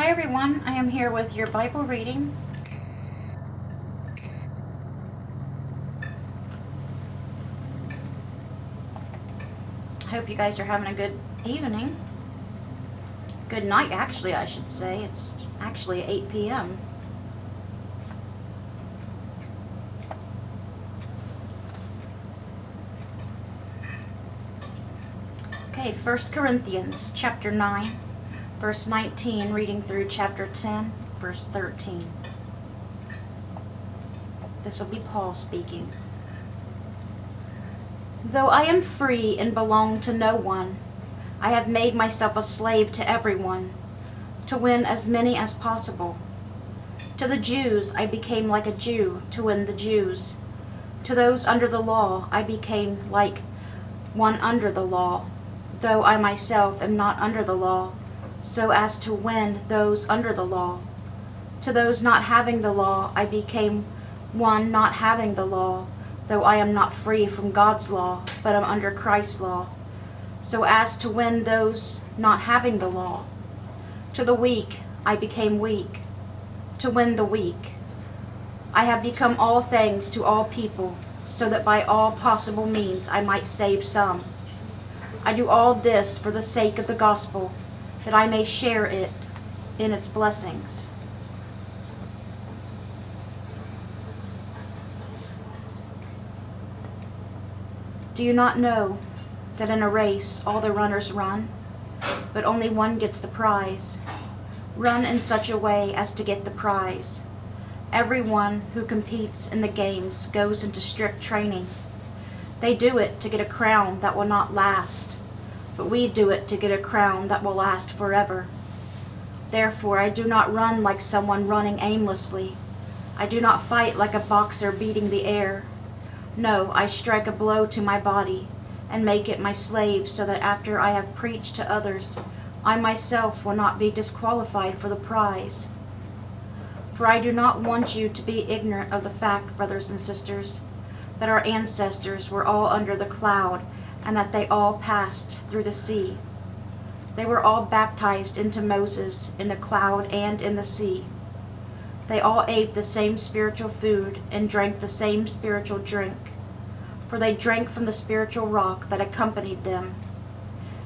Hi everyone, I am here with your Bible reading. I hope you guys are having a good evening. Good night, actually, I should say. It's actually 8 p.m. Okay, 1 Corinthians chapter 9, verse 19, reading through chapter 10, verse 13. This will be Paul speaking. Though I am free and belong to no one, I have made myself a slave to everyone, to win as many as possible. To the Jews I became like a Jew to win the Jews. To those under the law I became like one under the law, though I myself am not under the law, so as to win those under the law. To those not having the law I became one not having the law, though I am not free from God's law, but am under Christ's law, so as to win those not having the law. To the weak I became weak, to win the weak. I have become all things to all people, so that by all possible means I might save some. I do all this for the sake of the gospel, that I may share it in its blessings. Do you not know that in a race all the runners run, but only one gets the prize? Run in such a way as to get the prize. Everyone who competes in the games goes into strict training. They do it to get a crown that will not last, but we do it to get a crown that will last forever. Therefore, I do not run like someone running aimlessly. I do not fight like a boxer beating the air. No, I strike a blow to my body and make it my slave, so that after I have preached to others, I myself will not be disqualified for the prize. For I do not want you to be ignorant of the fact, brothers and sisters, that our ancestors were all under the cloud, and that they all passed through the sea. They were all baptized into Moses in the cloud and in the sea. They all ate the same spiritual food and drank the same spiritual drink, for they drank from the spiritual rock that accompanied them,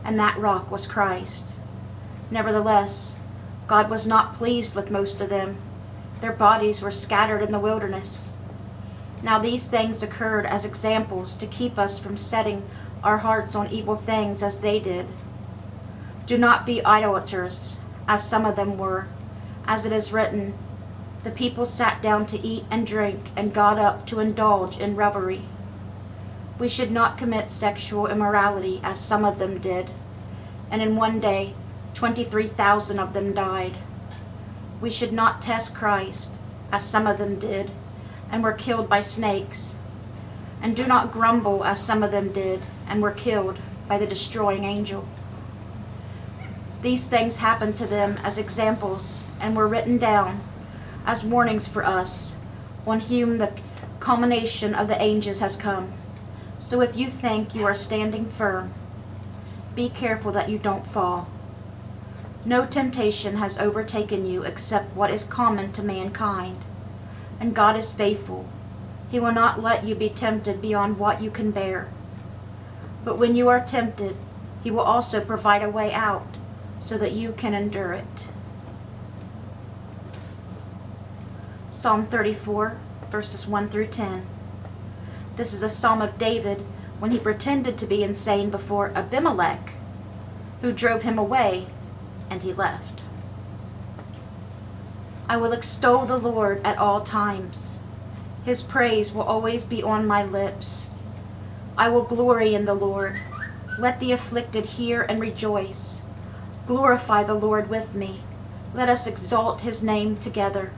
and that rock was Christ. Nevertheless, God was not pleased with most of them. Their bodies were scattered in the wilderness. Now these things occurred as examples to keep us from setting our hearts on evil things as they did. Do not be idolaters, as some of them were. As it is written, the people sat down to eat and drink and got up to indulge in revelry. We should not commit sexual immorality as some of them did, and in one day 23,000 of them died. We should not test Christ as some of them did and were killed by snakes, and do not grumble as some of them did and were killed by the destroying angel. These things happened to them as examples and were written down as warnings for us, on whom the culmination of the ages has come. So if you think you are standing firm, be careful that you don't fall. No temptation has overtaken you except what is common to mankind, and God is faithful. He will not let you be tempted beyond what you can bear. But when you are tempted, He will also provide a way out so that you can endure it. Psalm 34, verses 1 through 10. This is a psalm of David when he pretended to be insane before Abimelech, who drove him away, and he left. I will extol the Lord at all times. His praise will always be on my lips. I will glory in the Lord. Let the afflicted hear and rejoice. Glorify the Lord with me. Let us exalt His name together.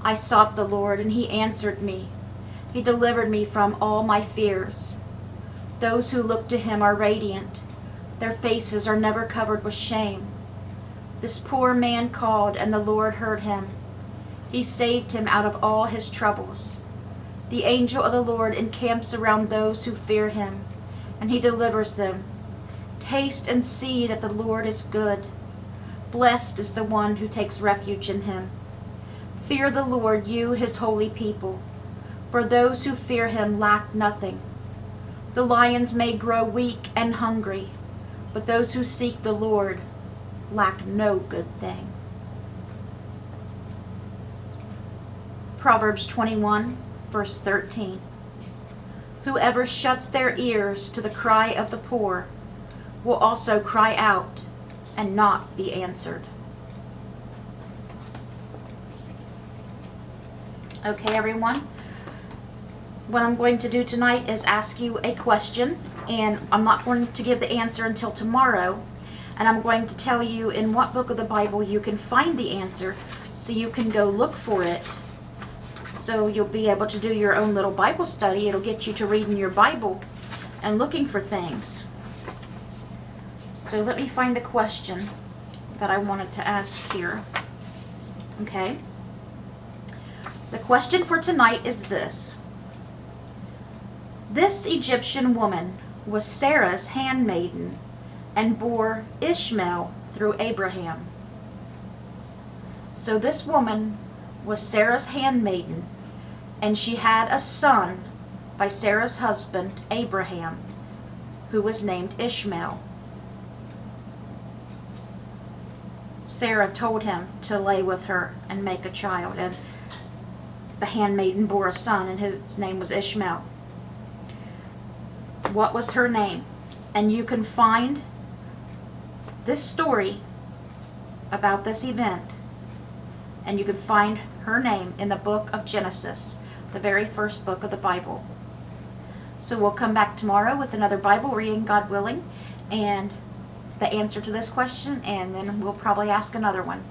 I sought the Lord, and He answered me. He delivered me from all my fears. Those who look to Him are radiant. Their faces are never covered with shame. This poor man called, and the Lord heard him. He saved him out of all his troubles. The angel of the Lord encamps around those who fear Him, and He delivers them. Taste and see that the Lord is good. Blessed is the one who takes refuge in him. Fear the Lord, you his holy people, for those who fear him lack nothing. The lions may grow weak and hungry, but those who seek the Lord lack no good thing. Proverbs 21, verse 13. Whoever shuts their ears to the cry of the poor will also cry out and not be answered. Okay, everyone. What I'm going to do tonight is ask you a question, and I'm not going to give the answer until tomorrow. And I'm going to tell you in what book of the Bible you can find the answer so you can go look for it. So you'll be able to do your own little Bible study. It'll get you to reading your Bible and looking for things. So let me find the question that I wanted to ask here. Okay. The question for tonight is this. This Egyptian woman was Sarah's handmaiden and bore Ishmael through Abraham. So this woman was Sarah's handmaiden, and she had a son by Sarah's husband Abraham, who was named Ishmael. Sarah told him to lay with her and make a child, and the handmaiden bore a son, and his name was Ishmael. What was her name? And you can find this story about this event, and you can find her name in the book of Genesis, the very first book of the Bible. So we'll come back tomorrow with another Bible reading, God willing, and the answer to this question, and then we'll probably ask another one.